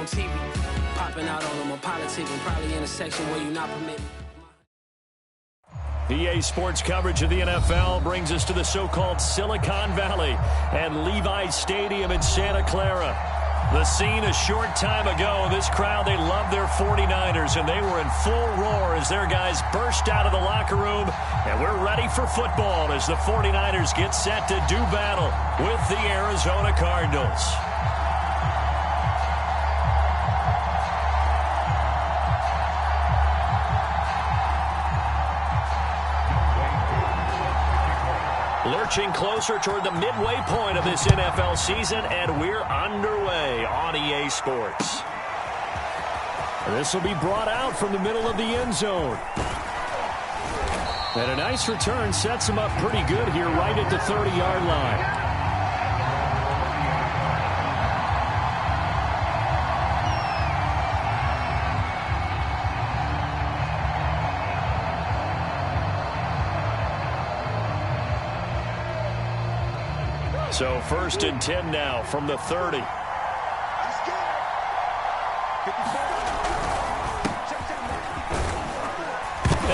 TV. Popping out on them on politics and probably in a section where you're not permitted. EA Sports coverage of the NFL brings us to the so-called Silicon Valley and Levi's Stadium in Santa Clara. The scene a short time ago, this crowd, they love their 49ers, and they were in full roar as their guys burst out of the locker room. And we're ready for football as the 49ers get set to do battle with the Arizona Cardinals. Lurching closer toward the midway point of this NFL season, and we're underway on EA Sports. This will be brought out from the middle of the end zone. And a nice return sets him up pretty good here right at the 30-yard line. So 1st and 10 now from the 30. And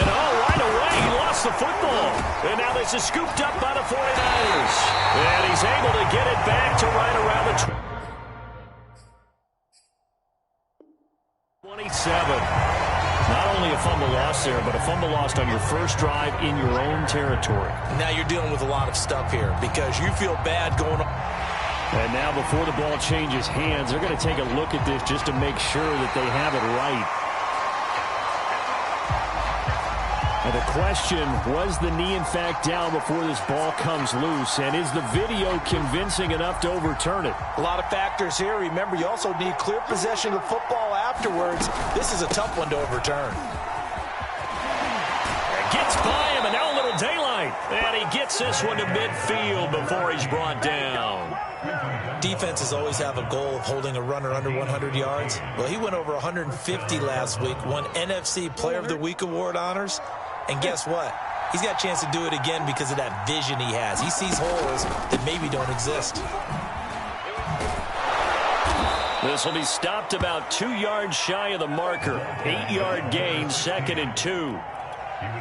right away, he lost the football. And now this is scooped up by the 49ers. And he's able to get it back to right around the 27. Not only a fumble lost there, but a fumble lost on your first drive in your own territory. Now you're dealing with a lot of stuff here because you feel bad going on. And now before the ball changes hands, they're going to take a look at this just to make sure that they have it right. And the question, was the knee in fact down before this ball comes loose? And is the video convincing enough to overturn it? A lot of factors here. Remember, you also need clear possession of football afterwards. This is a tough one to overturn. Gets by him, and now a little daylight. And he gets this one to midfield before he's brought down. Defenses always have a goal of holding a runner under 100 yards. Well, he went over 150 last week, won NFC Player of the Week award honors. And guess what? He's got a chance to do it again because of that vision he has. He sees holes that maybe don't exist. This will be stopped about 2 yards shy of the marker. 8-yard gain, 2nd and 2.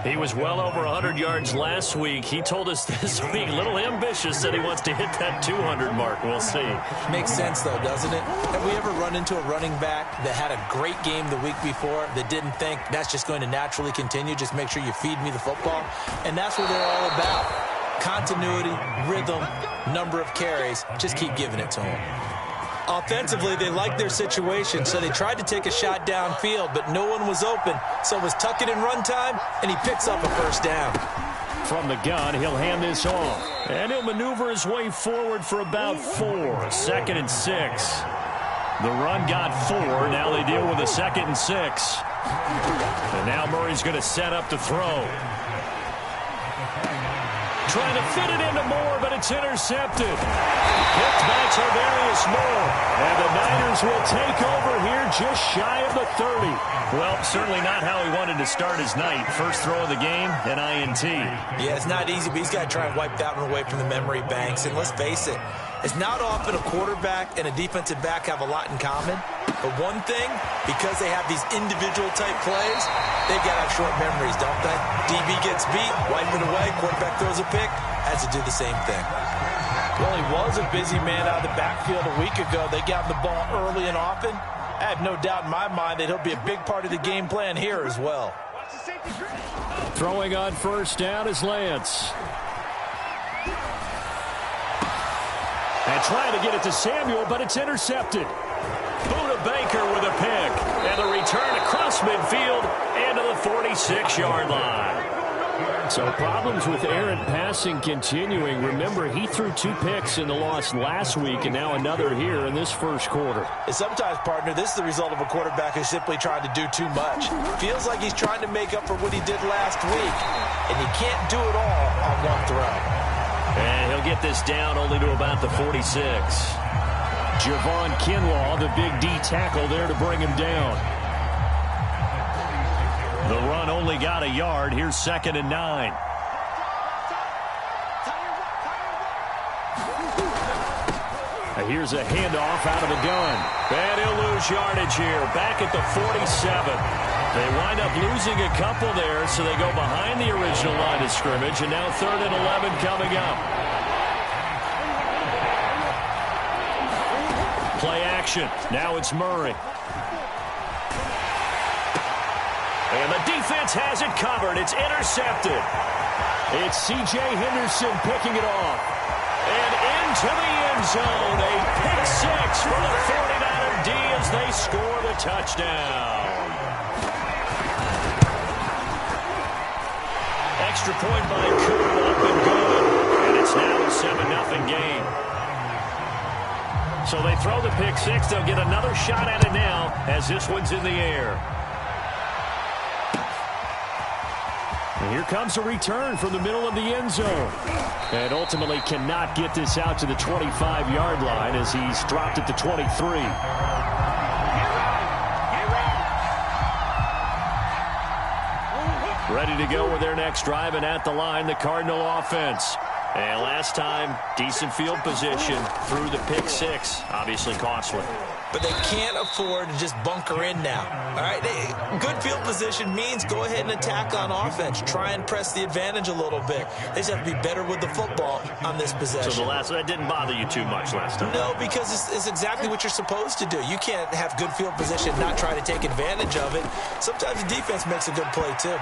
He was well over 100 yards last week. He told us this week, a little ambitious, that he wants to hit that 200 mark. We'll see. Makes sense, though, doesn't it? Have we ever run into a running back that had a great game the week before that didn't think that's just going to naturally continue? Just make sure you feed me the football. And that's what they're all about. Continuity, rhythm, number of carries. Just keep giving it to them. Offensively, they liked their situation, so they tried to take a shot downfield, but no one was open. So it was tuck it in run time, and he picks up a first down. From the gun, he'll hand this off. And he'll maneuver his way forward for about 4. 2nd and 6. The run got 4. Now they deal with a 2nd and 6. And now Murray's going to set up to throw. Trying to fit it into Moore, but it's intercepted. Picked by Tarvarius Moore. And the Niners will take over here just shy of the 30. Well, certainly not how he wanted to start his night. First throw of the game, an INT. Yeah, it's not easy, but he's got to try and wipe that one away from the memory banks. And let's face it, it's not often a quarterback and a defensive back have a lot in common. But one thing, because they have these individual type plays, they've got to have short memories, don't they? DB gets beat, wipe it away, quarterback throws a pick, has to do the same thing. Well, he was a busy man out of the backfield a week ago. They got him the ball early and often. I have no doubt in my mind that he'll be a big part of the game plan here as well. Throwing on first down is Lance. And trying to get it to Samuel, but it's intercepted. Buda Baker with a pick. And the return across midfield and to the 46-yard line. So problems with errant passing continuing. Remember, he threw 2 picks in the loss last week and now another here in this first quarter. And sometimes, partner, this is the result of a quarterback who's simply trying to do too much. Feels like he's trying to make up for what he did last week, and he can't do it all on one throw. And he'll get this down only to about the 46. Javon Kinlaw, the big D tackle there to bring him down. The run only got a yard. Here's 2nd and 9. Here's a handoff out of the gun. And he'll lose yardage here. Back at the 47. They wind up losing a couple there, so they go behind the original line of scrimmage, and now 3rd and 11 coming up. Play action. Now it's Murray. And the defense has it covered. It's intercepted. It's C.J. Henderson picking it off. And into the end zone. A pick six for the 49er D as they score the touchdown. Extra point by Coon, up and good. And it's now a 7-0 game. So they throw the pick six. They'll get another shot at it now as this one's in the air. And here comes a return from the middle of the end zone. And ultimately cannot get this out to the 25-yard line as he's dropped at the 23. Ready to go with their next drive, and at the line, the Cardinal offense. And last time, decent field position through the pick six. Obviously costly. But they can't afford to just bunker in now. All right, good field position means go ahead and attack on offense. Try and press the advantage a little bit. They just have to be better with the football on this possession. So that didn't bother you too much last time? No, because it's exactly what you're supposed to do. You can't have good field position, not try to take advantage of it. Sometimes the defense makes a good play, too.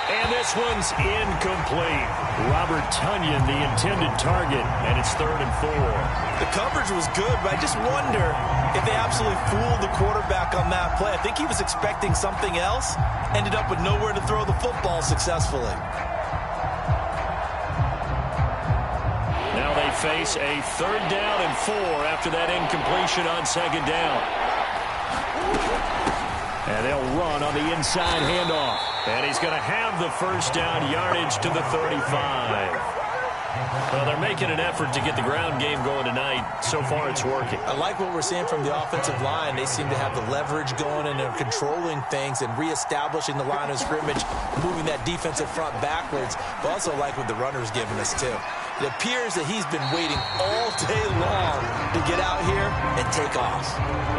And this one's incomplete. Robert Tonyan, the intended target, and it's 3rd and 4. The coverage was good, but I just wonder if they absolutely fooled the quarterback on that play. I think he was expecting something else, ended up with nowhere to throw the football successfully. Now they face a 3rd down and 4 after that incompletion on 2nd down. And they'll run on the inside handoff. And he's going to have the 1st down, yardage to the 35. Well, they're making an effort to get the ground game going tonight. So far, it's working. I like what we're seeing from the offensive line. They seem to have the leverage going, and they're controlling things and reestablishing the line of scrimmage, moving that defensive front backwards. But also like what the runner's giving us, too. It appears that he's been waiting all day long to get out here and take off.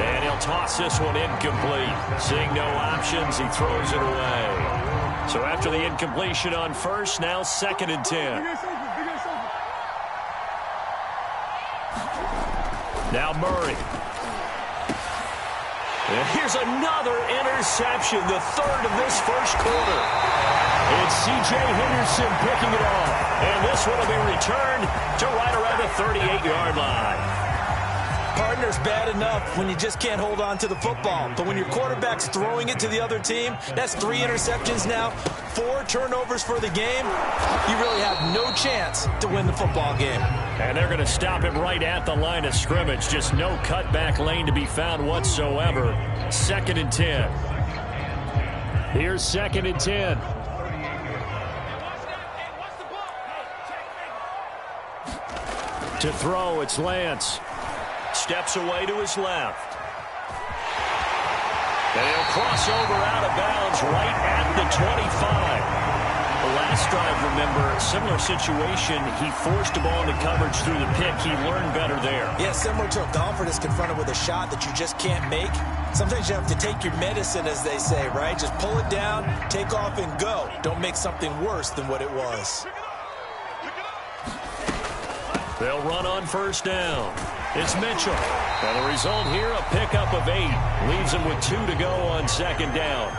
And he'll toss this one incomplete. Seeing no options, he throws it away. So after the incompletion on 1st, now 2nd and 10. Now Murray. And here's another interception, the 3rd of this 1st quarter. It's C.J. Henderson picking it off. And this one will be returned to right around the 38-yard line. Partner's bad enough when you just can't hold on to the football. But when your quarterback's throwing it to the other team, that's 3 interceptions now, 4 turnovers for the game. You really have no chance to win the football game. And they're going to stop him right at the line of scrimmage. Just no cutback lane to be found whatsoever. 2nd and 10. Here's 2nd and 10. To throw, it's Lance. Steps away to his left. And he'll cross over out of bounds right at the 25. The last drive, remember, similar situation. He forced the ball into coverage through the pick. He learned better there. Yeah, similar to a golfer that's confronted with a shot that you just can't make. Sometimes you have to take your medicine, as they say, right? Just pull it down, take off, and go. Don't make something worse than what it was. They'll run on 1st down. It's Mitchell. And the result here, a pickup of 8. Leaves him with 2 to go on 2nd down.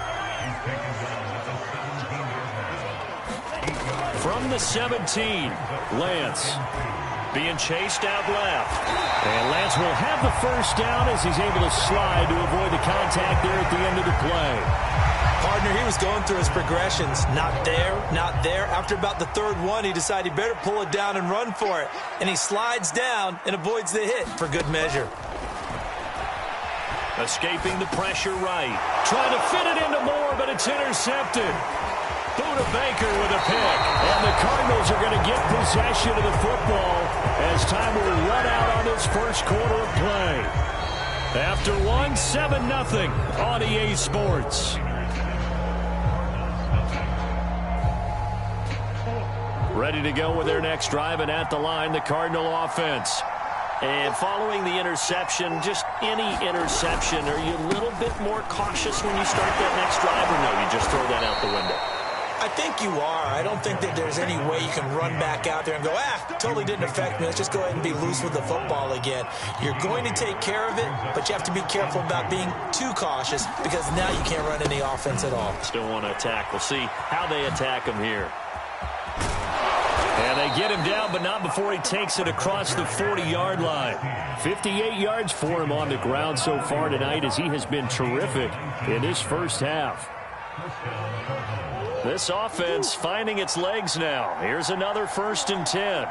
From the 17, Lance being chased out left. And Lance will have the 1st down as he's able to slide to avoid the contact there at the end of the play. Partner, he was going through his progressions. Not there, not there. After about the 3rd one, he decided he better pull it down and run for it. And he slides down and avoids the hit for good measure. Escaping the pressure right. Trying to fit it into Moore, but it's intercepted. Buda Baker with a pick. And the Cardinals are going to get possession of the football as time will run out on this 1st quarter of play. After 7-0 on EA Sports. Ready to go with their next drive, and at the line, the Cardinal offense. And following the interception, just any interception, are you a little bit more cautious when you start that next drive, or no, you just throw that out the window? I think you are. I don't think that there's any way you can run back out there and go, totally didn't affect me. Let's just go ahead and be loose with the football again. You're going to take care of it, but you have to be careful about being too cautious because now you can't run any offense at all. Still want to attack. We'll see how they attack him here. And they get him down, but not before he takes it across the 40-yard line. 58 yards for him on the ground so far tonight as he has been terrific in this first half. This offense finding its legs now. Here's another 1st and 10.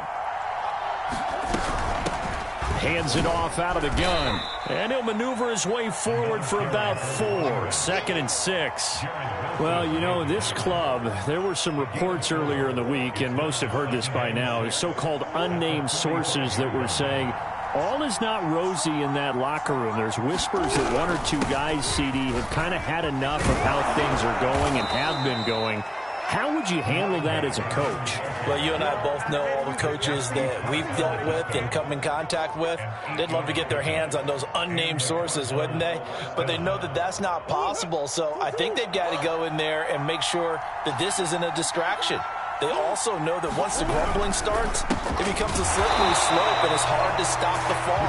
Hands it off out of the gun. And he'll maneuver his way forward for about 4. 2nd and 6. Well, you know, this club, there were some reports earlier in the week, and most have heard this by now, so-called unnamed sources that were saying all is not rosy in that locker room. There's whispers that 1 or 2 guys, CD, have kind of had enough of how things are going and have been going. How would you handle that as a coach? Well, you and I both know all the coaches that we've dealt with and come in contact with. They'd love to get their hands on those unnamed sources, wouldn't they? But they know that that's not possible, so I think they've got to go in there and make sure that this isn't a distraction. They also know that once the grumbling starts, it becomes a slippery slope, and it's hard to stop the fall.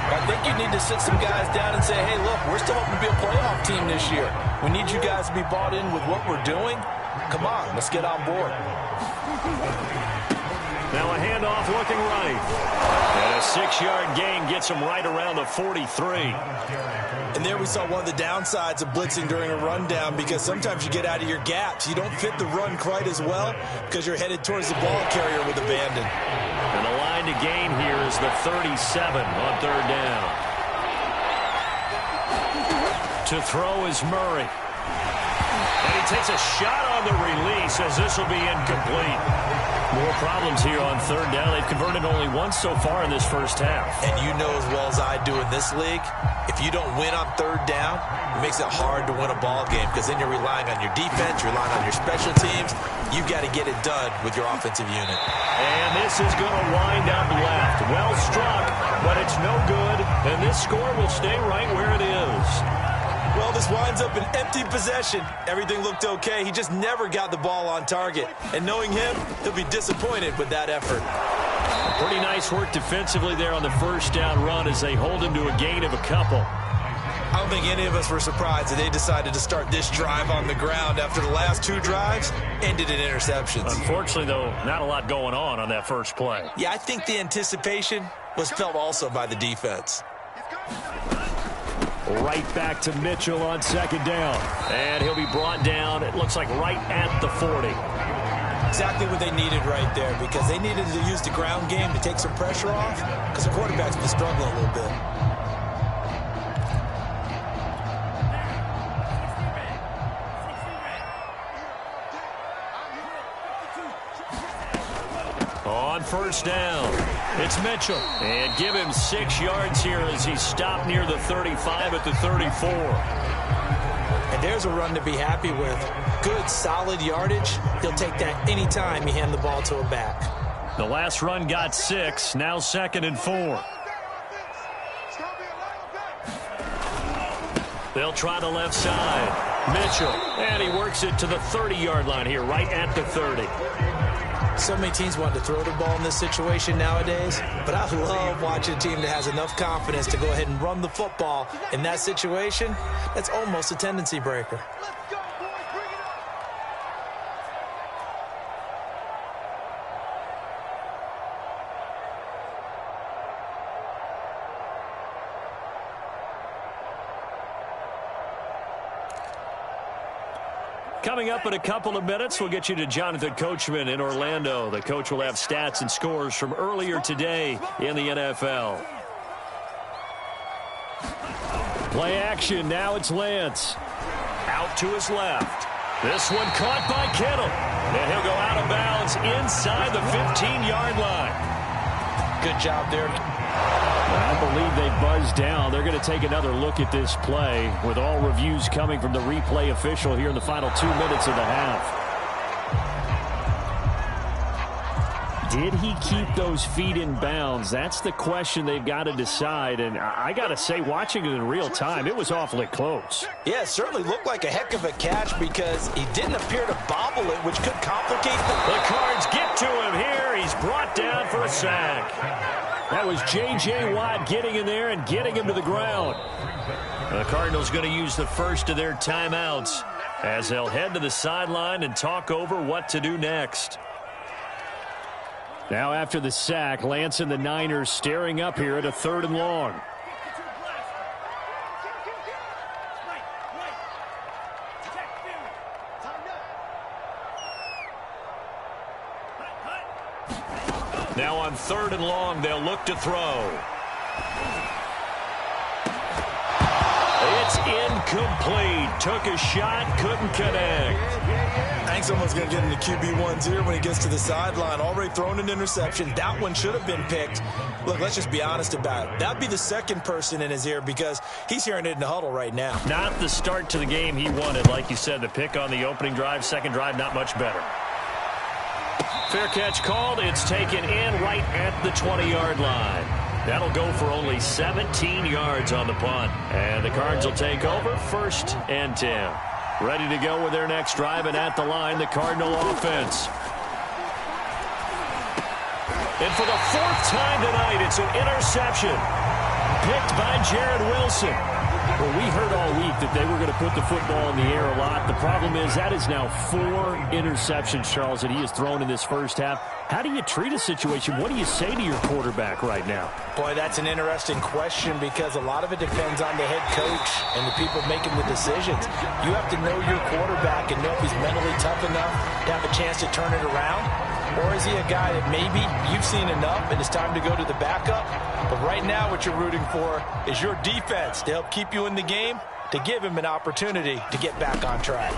I think you need to sit some guys down and say, hey, look, we're still hoping to be a playoff team this year. We need you guys to be bought in with what we're doing. Come on, let's get on board. Now a handoff looking right. And a 6-yard gain gets him right around the 43. And there we saw one of the downsides of blitzing during a rundown, because sometimes you get out of your gaps. You don't fit the run quite as well because you're headed towards the ball carrier with abandon. And the line to gain here is the 37 on 3rd down. To throw is Murray. And he takes a shot on the release as this will be incomplete. More problems here on 3rd down. They've converted only once so far in this first half. And you know as well as I do in this league, if you don't win on 3rd down, it makes it hard to win a ball game, because then you're relying on your defense, you're relying on your special teams. You've got to get it done with your offensive unit. And this is going to wind up left. Well struck, but it's no good. And this score will stay right where it is. Well, this winds up an empty possession. Everything looked okay. He just never got the ball on target. And knowing him, he'll be disappointed with that effort. Pretty nice work defensively there on the 1st down run as they hold him to a gain of a couple. I don't think any of us were surprised that they decided to start this drive on the ground after the last 2 drives ended in interceptions. Unfortunately, though, not a lot going on that first play. Yeah, I think the anticipation was felt also by the defense. Right back to Mitchell on 2nd down. And he'll be brought down, it looks like right at the 40. Exactly what they needed right there, because they needed to use the ground game to take some pressure off, because the quarterback's been struggling a little bit. On 1st down, it's Mitchell. And give him 6 yards here as he's stopped near the 35 at the 34. And there's a run to be happy with. Good, solid yardage. He'll take that anytime you hand the ball to a back. The last run got 6, now 2nd and 4. They'll try the left side. Mitchell, and he works it to the 30-yard line here, right at the 30. So many teams want to throw the ball in this situation nowadays, but I love watching a team that has enough confidence to go ahead and run the football. In that situation, that's almost a tendency breaker. Coming up in a couple of minutes, we'll get you to Jonathan Coachman in Orlando. The coach will have stats and scores from earlier today in the NFL. Play action. Now it's Lance. Out to his left. This one caught by Kittle. And he'll go out of bounds inside the 15-yard line. Good job there. I believe they buzzed down. They're going to take another look at this play with all reviews coming from the replay official here in the final 2 minutes of the half. Did he keep those feet in bounds? That's the question they've got to decide. And I got to say, watching it in real time, it was awfully close. Yeah, it certainly looked like a heck of a catch because he didn't appear to bobble it, which could complicate the Cards get to him here. He's brought down for a sack. That was J.J. Watt getting in there and getting him to the ground. The Cardinals going to use the first of their timeouts as they'll head to the sideline and talk over what to do next. Now after the sack, Lance and the Niners staring up here at a 3rd and long. Now on 3rd and long, they'll look to throw. It's incomplete. Took a shot, couldn't connect. I think someone's going to get into QB1's ear when he gets to the sideline. Already thrown an interception. That one should have been picked. Look, let's just be honest about it. That'd be the second person in his ear because he's hearing it in the huddle right now. Not the start to the game he wanted. Like you said, the pick on the opening drive, second drive, not much better. Fair catch called. It's taken in right at the 20-yard line. That'll go for only 17 yards on the punt. And the Cards will take over 1st and 10. Ready to go with their next drive, and at the line, the Cardinal offense. And for the 4th time tonight, it's an interception. Picked by Jared Wilson. Well, we heard all week that they were going to put the football in the air a lot. The problem is that is now 4 interceptions, Charles, that he has thrown in this first half. How do you treat a situation? What do you say to your quarterback right now? Boy, that's an interesting question because a lot of it depends on the head coach and the people making the decisions. You have to know your quarterback and know if he's mentally tough enough to have a chance to turn it around. Or is he a guy that maybe you've seen enough and it's time to go to the backup? But right now what you're rooting for is your defense to help keep you in the game, to give him an opportunity to get back on track.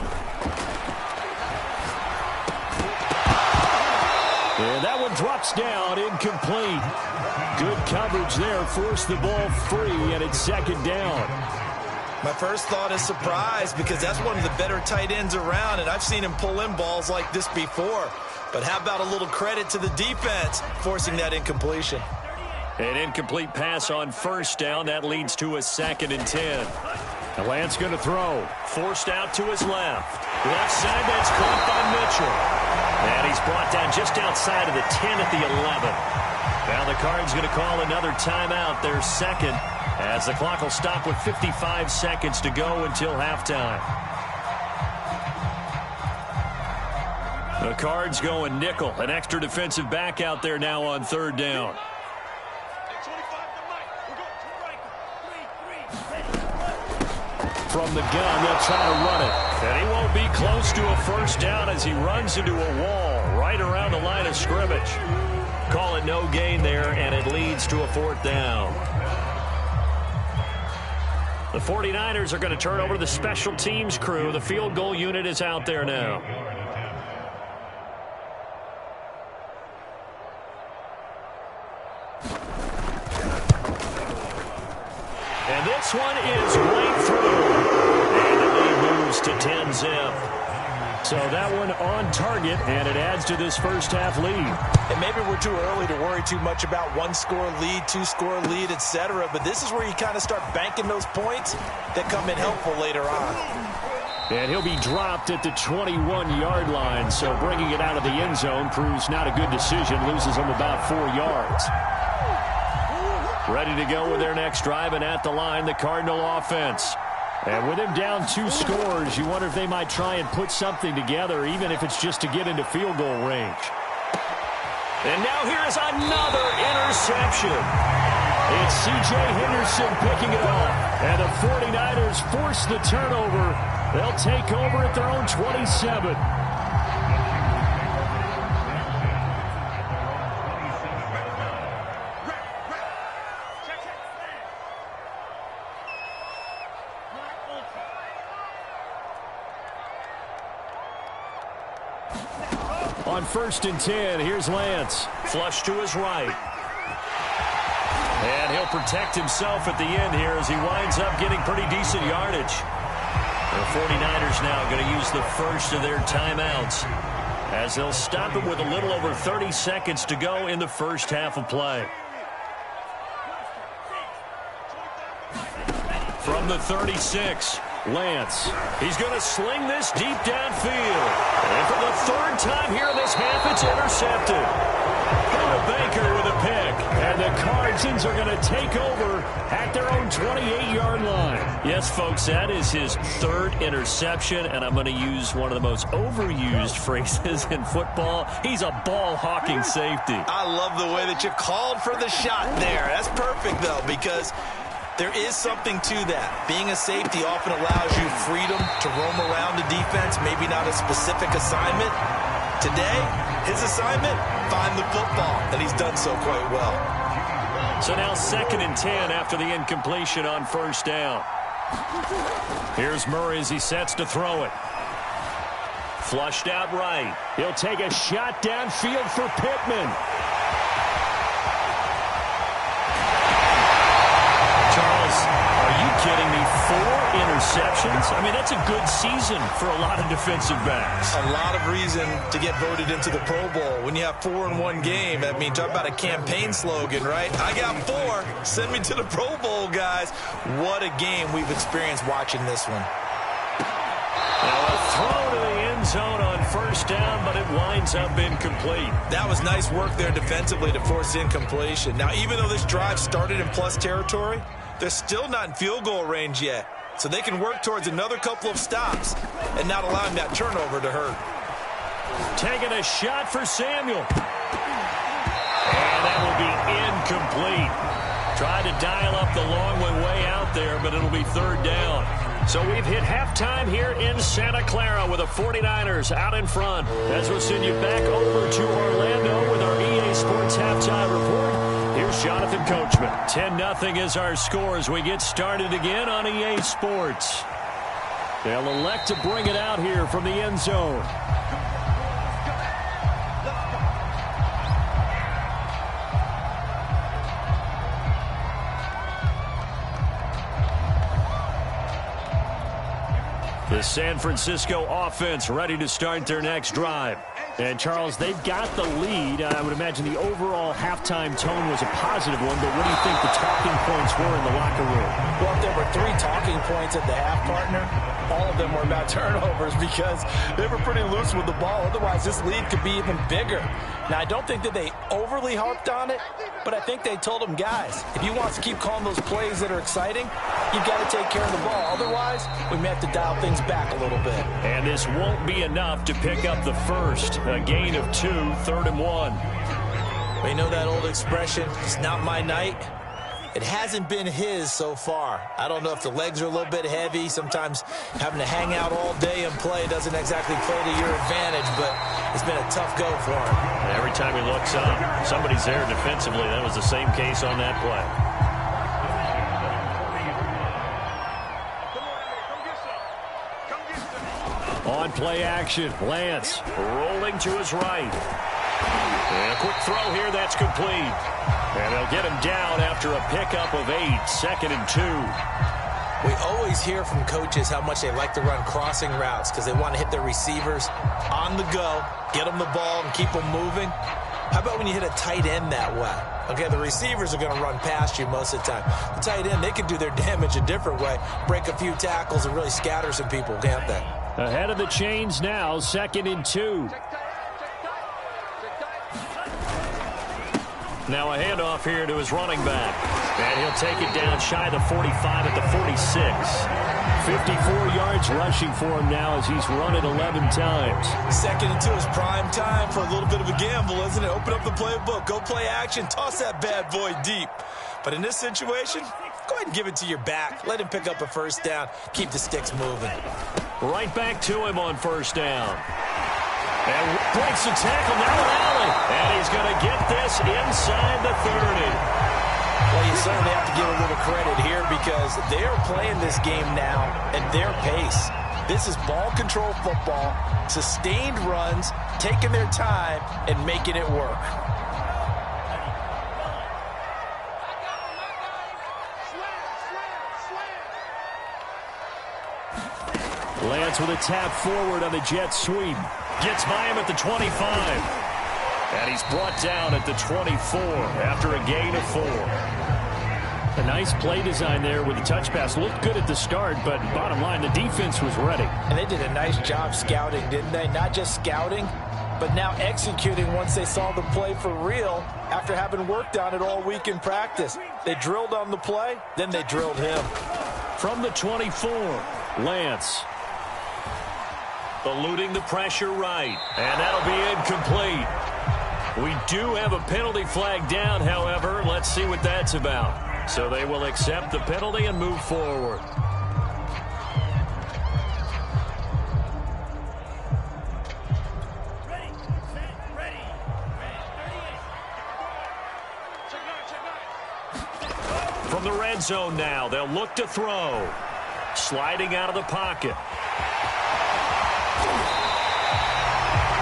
And that one drops down, incomplete. Good coverage there, forced the ball free, and it's 2nd down. My first thought is surprise because that's one of the better tight ends around, and I've seen him pull in balls like this before. But how about a little credit to the defense forcing that incompletion? An incomplete pass on 1st down. That leads to a 2nd and 10. And Lance going to throw. Forced out to his left. Left side, that's caught by Mitchell. And he's brought down just outside of the 10 at the 11. Now the Cards going to call another timeout, their 2nd, as the clock will stop with 55 seconds to go until halftime. The Cards going nickel. An extra defensive back out there now on 3rd down. From the gun, they'll try to run it. And he won't be close to a 1st down as he runs into a wall right around the line of scrimmage. Call it no gain there, and it leads to a 4th down. The 49ers are going to turn over to the special teams crew. The field goal unit is out there now. And this one is right through. And the lead moves to 10-zip. So that one on target, and it adds to this first half lead. And maybe we're too early to worry too much about 1-score lead, 2-score lead, etc. But this is where you kind of start banking those points that come in helpful later on. And he'll be dropped at the 21-yard line. So bringing it out of the end zone proves not a good decision. Loses him about 4 yards. Ready to go with their next drive, and at the line, the Cardinal offense. And with him down 2 scores, you wonder if they might try and put something together, even if it's just to get into field goal range. And now here's another interception. It's C.J. Henderson picking it off. And the 49ers force the turnover. They'll take over at their own 27. On 1st and 10, here's Lance. Flush to his right. And he'll protect himself at the end here as he winds up getting pretty decent yardage. The 49ers now going to use the first of their timeouts as they'll stop it with a little over 30 seconds to go in the first half of play. From the 36, Lance. He's going to sling this deep downfield. And for the third time here in this half, it's intercepted. Baker with a pick. And the Cardinals are going to take over at their own 28-yard line. Yes, folks, that is his third interception, and I'm going to use one of the most overused phrases in football. He's a ball-hawking safety. I love the way that you called for the shot there. That's perfect, though, because there is something to that. Being a safety often allows you freedom to roam around the defense, maybe not a specific assignment. Today, his assignment, find the football, and he's done so quite well. So now 2nd and 10 after the incompletion on first down. Here's Murray as he sets to throw it. Flushed out right. He'll take a shot downfield for Pittman. Charles, are you kidding me? 4 interceptions? I mean, that's a good season for a lot of defensive backs. A lot of reason to get voted into the Pro Bowl. When you have 4 in one game, I mean, talk about a campaign slogan, right? I got 4. Send me to the Pro Bowl, guys. What a game we've experienced watching this one. Now a throw to the end zone on first down, but it winds up incomplete. That was nice work there defensively to force incompletion. Now, even though this drive started in plus territory, they're still not in field goal range yet. So they can work towards another couple of stops and not allowing that turnover to hurt. Taking a shot for Samuel. And that will be incomplete. Tried to dial up the long way out there, but it'll be 3rd down. So we've hit halftime here in Santa Clara with the 49ers out in front. As we'll send you back over to Orlando with our EA Sports Halftime Report. Here's Jonathan Coachman. 10-0 is our score as we get started again on EA Sports. They'll elect to bring it out here from the end zone. The San Francisco offense ready to start their next drive. And, Charles, they've got the lead. I would imagine the overall halftime tone was a positive one, but what do you think the talking points were in the locker room? Well, if there were 3 talking points at the half, partner, all of them were about turnovers because they were pretty loose with the ball. Otherwise, this lead could be even bigger. Now, I don't think that they overly harped on it, but I think they told them, guys, if you want to keep calling those plays that are exciting, you've got to take care of the ball. Otherwise, we may have to dial things back a little bit. And this won't be enough to pick up the first. A gain of 2, 3rd and 1. Well, you know that old expression, it's not my night? It hasn't been his so far. I don't know if the legs are a little bit heavy. Sometimes having to hang out all day and play doesn't exactly play to your advantage, but it's been a tough go for him. Every time he looks up, somebody's there defensively. That was the same case on that play. On play action, Lance rolling to his right. And a quick throw here, that's complete. And they'll get him down after a pickup of 8, 2nd and 2. We always hear from coaches how much they like to run crossing routes because they want to hit their receivers on the go, get them the ball, and keep them moving. How about when you hit a tight end that way? Okay, the receivers are going to run past you most of the time. The tight end, they can do their damage a different way, break a few tackles, and really scatter some people, can't they? Ahead of the chains now, 2nd and 2. Now a handoff here to his running back. And he'll take it down shy of the 45 at the 46. 54 yards rushing for him now as he's run it 11 times. 2nd and 2 is prime time for a little bit of a gamble, isn't it? Open up the playbook, go play action, toss that bad boy deep. But in this situation, go ahead and give it to your back. Let him pick up a first down. Keep the sticks moving. Right back to him on first down. And breaks the tackle, now an alley. And he's going to get this inside the 30. Well, you certainly have to give a little credit here because they are playing this game now at their pace. This is ball control football, sustained runs, taking their time, and making it work. Lance with a tap forward on the jet sweep. Gets by him at the 25. And he's brought down at the 24 after a gain of 4. A nice play design there with the touch pass. Looked good at the start, but bottom line, the defense was ready. And they did a nice job scouting, didn't they? Not just scouting, but now executing once they saw the play for real after having worked on it all week in practice. They drilled on the play, then they drilled him. From the 24, Lance. Eluding the pressure right, and that'll be incomplete. We do have a penalty flag down, however. Let's see what that's about. So they will accept the penalty and move forward. From the red zone now, they'll look to throw. Sliding out of the pocket.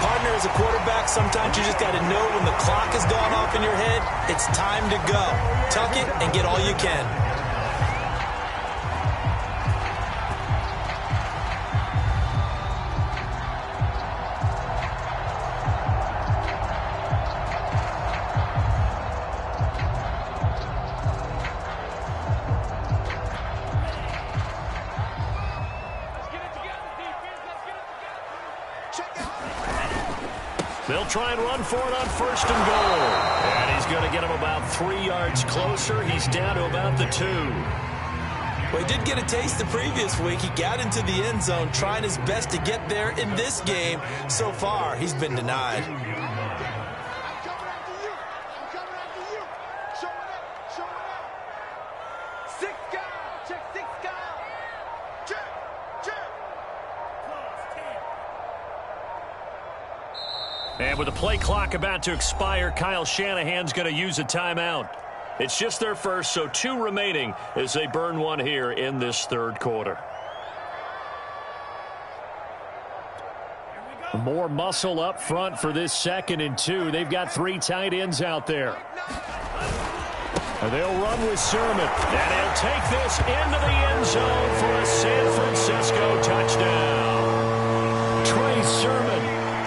Partner, as a quarterback, sometimes you just got to know when the clock has gone off in your head, it's time to go. Tuck it and get all you can. They'll try and run for it on 1st and goal. And he's going to get him about 3 yards closer. He's down to about the 2. Well, he did get a taste the previous week. He got into the end zone trying his best to get there in this game. So far, he's been denied. And with the play clock about to expire, Kyle Shanahan's going to use a timeout. It's just their first, so 2 remaining as they burn one here in this 3rd quarter. More muscle up front for this 2nd and 2. They've got 3 tight ends out there. And they'll run with Sermon. And he'll take this into the end zone for a San Francisco touchdown. Trey Sermon.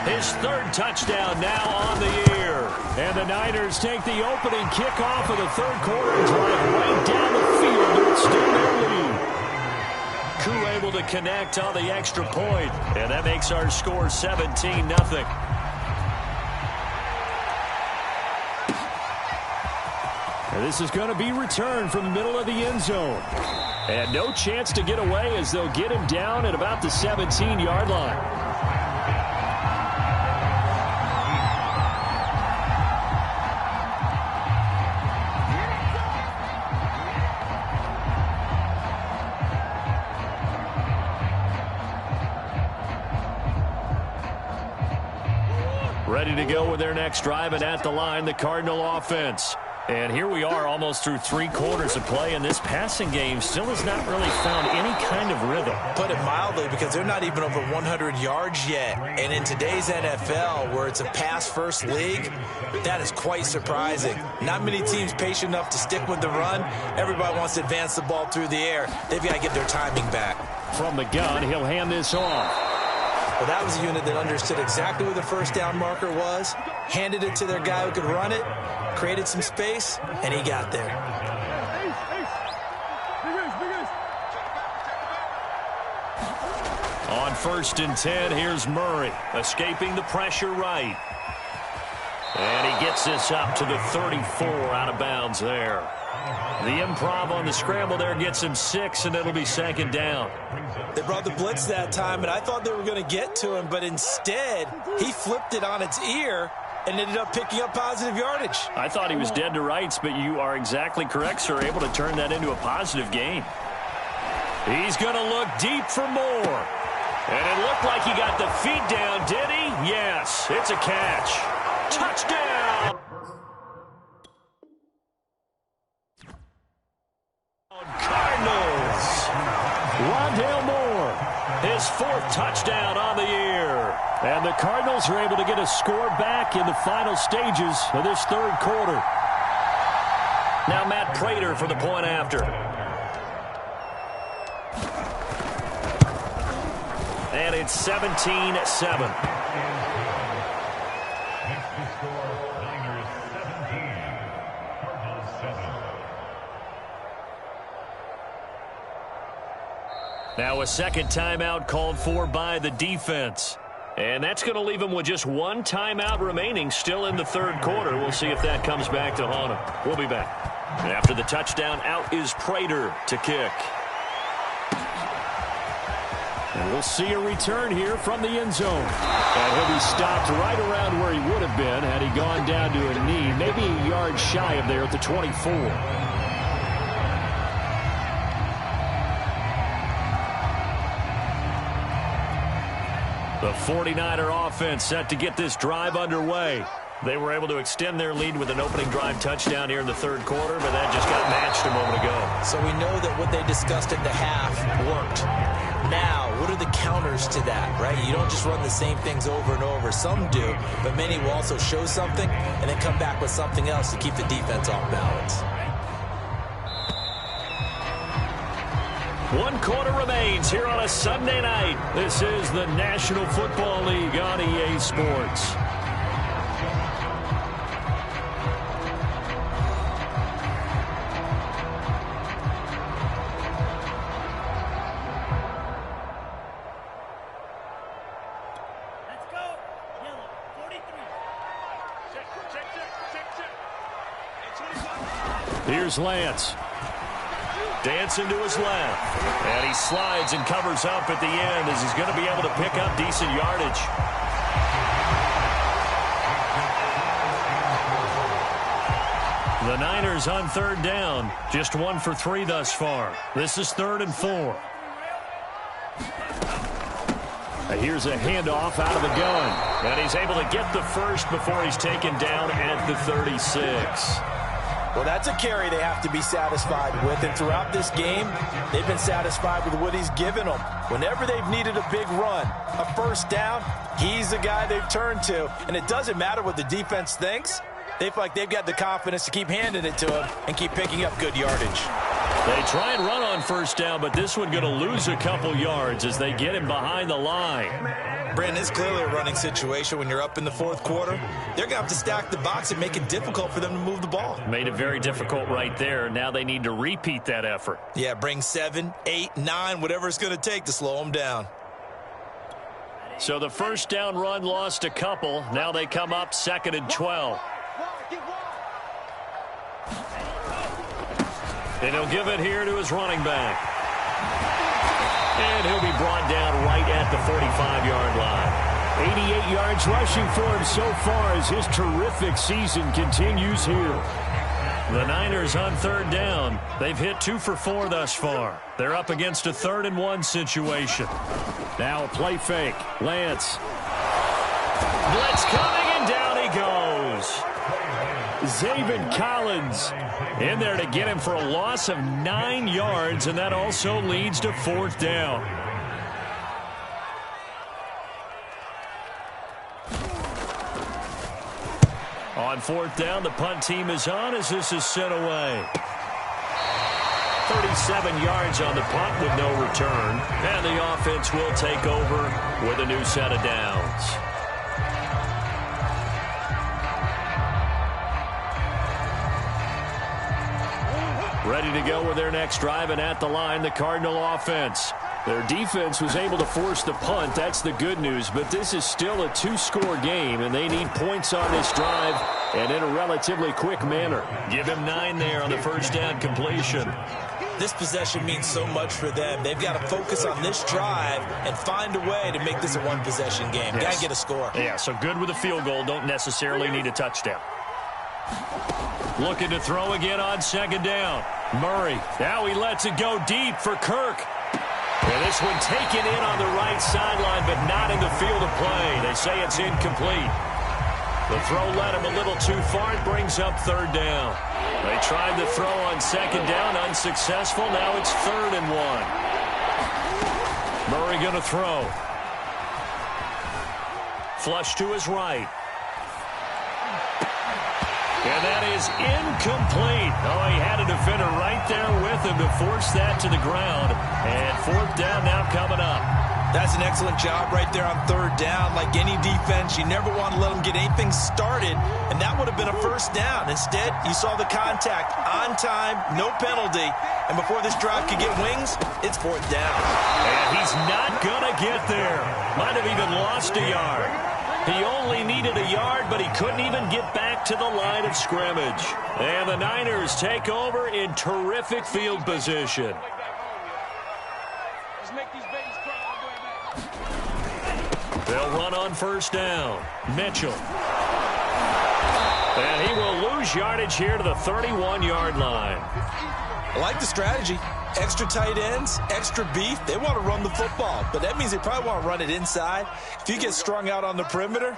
His 3rd touchdown now on the year. And the Niners take the opening kickoff of the 3rd quarter and drive right down the field to extend their lead. Koo able to connect on the extra point, and that makes our score 17-0. And this is going to be returned from the middle of the end zone. And no chance to get away as they'll get him down at about the 17-yard line. Ready to go with their next drive, and at the line, the Cardinal offense. And here we are almost through 3 quarters of play, and this passing game still has not really found any kind of rhythm. Put it mildly, because they're not even over 100 yards yet. And in today's NFL, where it's a pass-first league, that is quite surprising. Not many teams patient enough to stick with the run. Everybody wants to advance the ball through the air. They've got to get their timing back. From the gun, he'll hand this off. Well, that was a unit that understood exactly where the first down marker was, handed it to their guy who could run it, created some space, and he got there. On 1st and 10, here's Murray, escaping the pressure right. And he gets this up to the 34, out of bounds there. The improv on the scramble there gets him 6, and it'll be 2nd down. They brought the blitz that time, and I thought they were going to get to him, but instead, he flipped it on its ear and ended up picking up positive yardage. I thought he was dead to rights, but you are exactly correct, sir, able to turn that into a positive gain. He's going to look deep for more. And it looked like he got the feet down, did he? Yes, it's a catch. Touchdown! Cardinals. Rondale Moore, his 4th touchdown on the year. And the Cardinals are able to get a score back in the final stages of this 3rd quarter. Now Matt Prater for the point after. And it's 17-7. Now a second timeout called for by the defense. And that's going to leave them with just one timeout remaining still in the third quarter. We'll see if that comes back to haunt them. We'll be back. After the touchdown, out is Prater to kick. And we'll see a return here from the end zone. And he'll be stopped right around where he would have been had he gone down to a knee, maybe a yard shy of there at the 24. The 49er offense set to get this drive underway. They were able to extend their lead with an opening drive touchdown here in the third quarter, but that just got matched a moment ago. So we know that what they discussed at the half worked. Now, what are the counters to that, right? You don't just run the same things over and over. Some do, but many will also show something and then come back with something else to keep the defense off balance. 1 quarter remains here on a Sunday night. This is the National Football League on EA Sports. Let's go. Yellow, 43. Here's Lance. Dancing to his left. And he slides and covers up at the end as he's going to be able to pick up decent yardage. The Niners on third down. Just 1 for 3 thus far. This is 3rd and 4. Here's a handoff out of the gun. And he's able to get the first before he's taken down at the 36. Well, that's a carry they have to be satisfied with. And throughout this game, they've been satisfied with what he's given them. Whenever they've needed a big run, a first down, he's the guy they've turned to. And it doesn't matter what the defense thinks. They feel like they've got the confidence to keep handing it to him and keep picking up good yardage. They try and run on first down, but this one going to lose a couple yards as they get him behind the line. Brandon, it's clearly a running situation when you're up in the fourth quarter. They're going to have to stack the box and make it difficult for them to move the ball. Made it very difficult right there. Now they need to repeat that effort. Yeah, bring 7, 8, 9, whatever it's going to take to slow them down. So the first down run lost a couple. Now they come up 2nd and 12. And he'll give it here to his running back. And he'll be brought down right at the 45-yard line. 88 yards rushing for him so far as his terrific season continues here. The Niners on third down. They've hit 2 for 4 thus far. They're up against a 3rd and 1 situation. Now a play fake. Lance. Blitz coming, and down he goes. Zaven Collins in there to get him for a loss of 9 yards, and that also leads to 4th down. On 4th down, the punt team is on as this is sent away. 37 yards on the punt with no return, and the offense will take over with a new set of downs. Ready to go with their next drive, and at the line, the Cardinal offense. Their defense was able to force the punt. That's the good news, but this is still a 2-score game, and they need points on this drive and in a relatively quick manner. Give him 9 there on the first down completion. This possession means so much for them. They've got to focus on this drive and find a way to make this a one-possession game. Yes. Got to get a score. Yeah, so good with a field goal. Don't necessarily need a touchdown. Looking to throw again on 2nd down. Murray. Now he lets it go deep for Kirk. And this one taken in on the right sideline, but not in the field of play. They say it's incomplete. The throw led him a little too far. It brings up 3rd down. They tried the throw on 2nd down, unsuccessful. Now it's 3rd and 1. Murray going to throw. Flush to his right. And that is incomplete. Oh, he had a defender right there with him to force that to the ground. And 4th down now coming up. That's an excellent job right there on third down. Like any defense, you never want to let them get anything started, and that would have been a first down. Instead, you saw the contact on time, no penalty, and before this drive could get wings, it's fourth down. And he's not going to get there. Might have even lost a yard. He only needed a yard, but he couldn't even get back to the line of scrimmage. And the Niners take over in terrific field position. They'll run on first down. Mitchell. And he will lose yardage here to the 31-yard line. I like the strategy. Extra tight ends, extra beef. They want to run the football, but that means they probably want to run it inside. If you get strung out on the perimeter,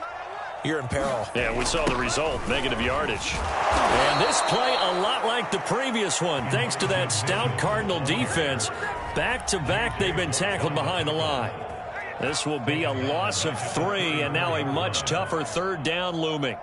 you're in peril. Yeah, we saw the result, negative yardage. And this play a lot like the previous one, thanks to that stout Cardinal defense. Back-to-back, they've been tackled behind the line. This will be a loss of 3, and now a much tougher third down looming.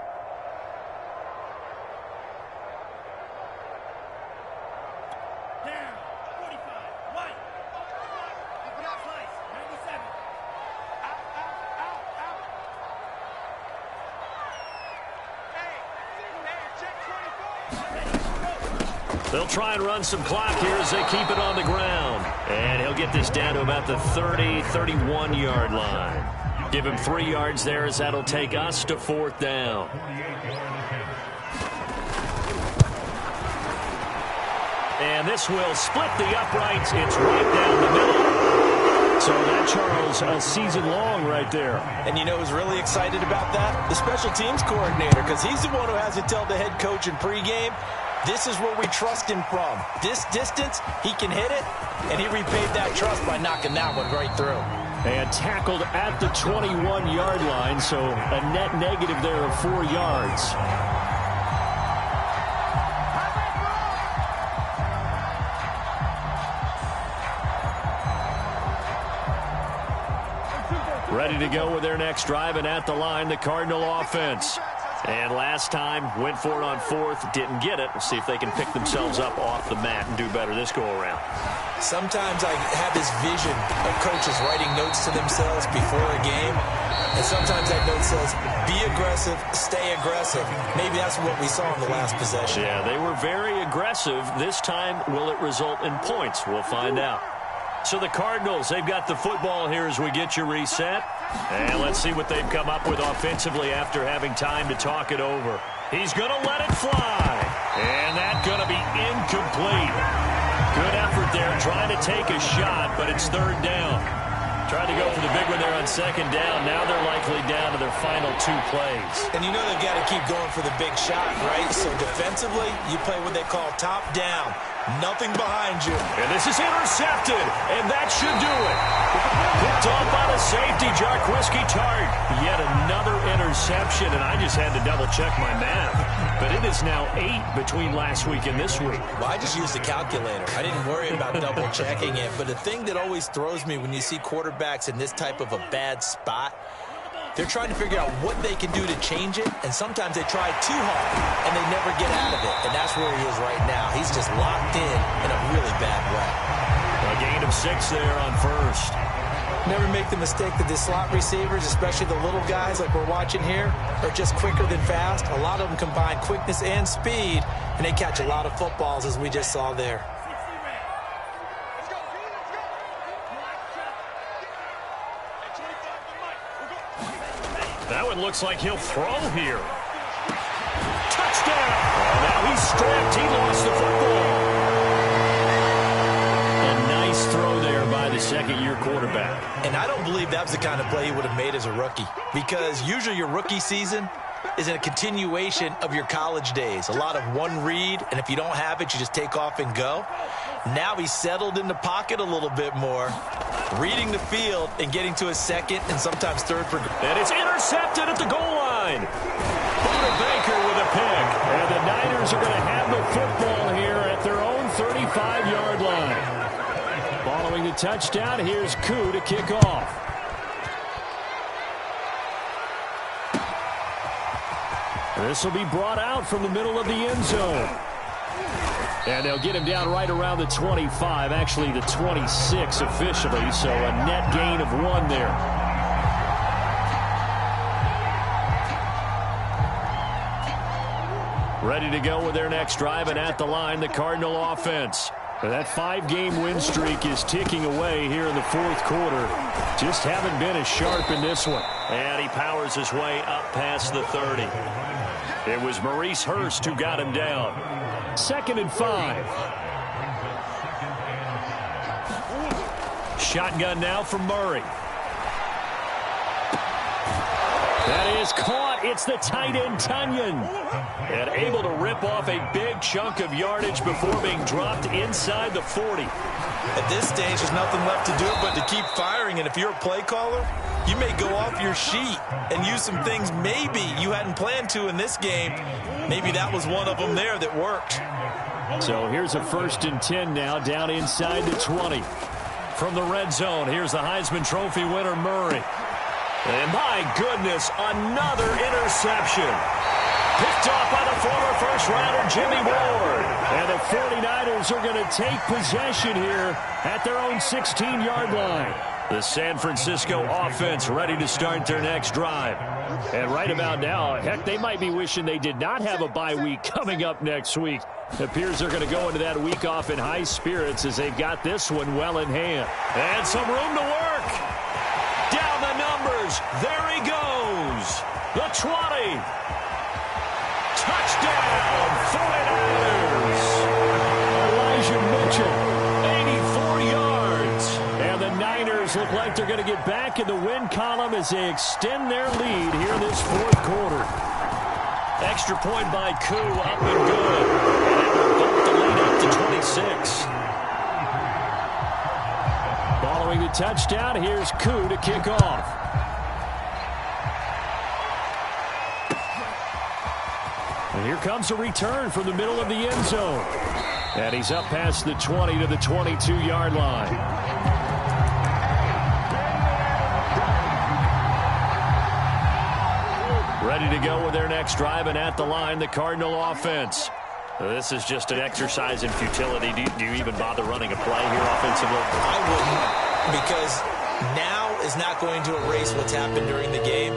They'll try and run some clock here as they keep it on the ground. And he'll get this down to about the 30, 31-yard line. Give him 3 yards there as that'll take us to fourth down. And this will split the uprights. It's right down the middle. So that, Charles, a season long right there. And you know who's really excited about that? The special teams coordinator, because he's the one who has to tell the head coach in pregame, this is where we trust him from. This distance, he can hit it, and he repaid that trust by knocking that one right through. And tackled at the 21-yard line, so a net negative there of 4 yards. Ready to go with their next drive, and at the line, the Cardinal offense. And last time, went for it on fourth, didn't get it. We'll see if they can pick themselves up off the mat and do better this go-around. Sometimes I have this vision of coaches writing notes to themselves before a game, and sometimes that note says, be aggressive, stay aggressive. Maybe that's what we saw in the last possession. Yeah, they were very aggressive. This time, will it result in points? We'll find out. So the Cardinals, they've got the football here as we get you reset. And let's see what they've come up with offensively after having time to talk it over. He's going to let it fly. And that's going to be incomplete. Good effort there, trying to take a shot, but it's third down. Tried to go for the big one there on second down. Now they're likely down to their final 2 plays. And you know they've got to keep going for the big shot, right? So defensively, you play what they call top down. Nothing behind you. And this is intercepted, and that should do it. Picked off by the safety, Jarquiski Tart. Yet another interception, and I just had to double-check my math. But it is now 8 between last week and this week. Well, I just used a calculator. I didn't worry about double-checking it. But the thing that always throws me when you see quarterbacks in this type of a bad spot, they're trying to figure out what they can do to change it, and sometimes they try too hard, and they never get out of it. And that's where he is right now. He's just locked in a really bad way. A gain of 6 there on first. Never make the mistake that the slot receivers, especially the little guys like we're watching here, are just quicker than fast. A lot of them combine quickness and speed, and they catch a lot of footballs, as we just saw there. That one looks like he'll throw here. Touchdown! Oh, now he's strapped. He lost the football. A nice throw there by the second-year quarterback. And I don't believe that was the kind of play he would have made as a rookie, because usually your rookie season is a continuation of your college days. A lot of one read, and if you don't have it, you just take off and go. Now he's settled in the pocket a little bit more, reading the field and getting to his second and sometimes third. And it's intercepted at the goal line. Buda Baker with a pick. And the Niners are going to have the football here at their own 35-yard line. Following the touchdown, here's Koo to kick off. This will be brought out from the middle of the end zone. And they'll get him down right around the 25, actually the 26 officially, so a net gain of 1 there. Ready to go with their next drive, and at the line, the Cardinal offense. That 5-game win streak is ticking away here in the fourth quarter. Just haven't been as sharp in this one. And he powers his way up past the 30. It was Maurice Hurst who got him down. 2nd and 5. Shotgun now from Murray. That is caught. It's the tight end, Tunyon. And able to rip off a big chunk of yardage before being dropped inside the 40. At this stage, there's nothing left to do but to keep firing. And if you're a play caller, you may go off your sheet and use some things maybe you hadn't planned to in this game. Maybe that was one of them there that worked. So here's a 1st and 10 now, down inside the 20. From the red zone, here's the Heisman Trophy winner, Murray. And my goodness, another interception. Picked off by the former first-rounder Jimmy Ward. And the 49ers are going to take possession here at their own 16-yard line. The San Francisco offense ready to start their next drive. And right about now, heck, they might be wishing they did not have a bye week coming up next week. It appears they're going to go into that week off in high spirits as they've got this one well in hand. And some room to work. Down the numbers. There he goes. The 20. Touchdown, 49ers. Elijah Mitchell, 84 yards. And the Niners look like they're going to get back in the win column as they extend their lead here in this fourth quarter. Extra point by Koo, up and good. And it will bump the lead up to 26. Following the touchdown, here's Koo to kick off. And here comes a return from the middle of the end zone. And he's up past the 20 to the 22-yard line. Ready to go with their next drive, and at the line, the Cardinal offense. This is just an exercise in futility. Do you even bother running a play here offensively? I wouldn't, because now is not going to erase what's happened during the game.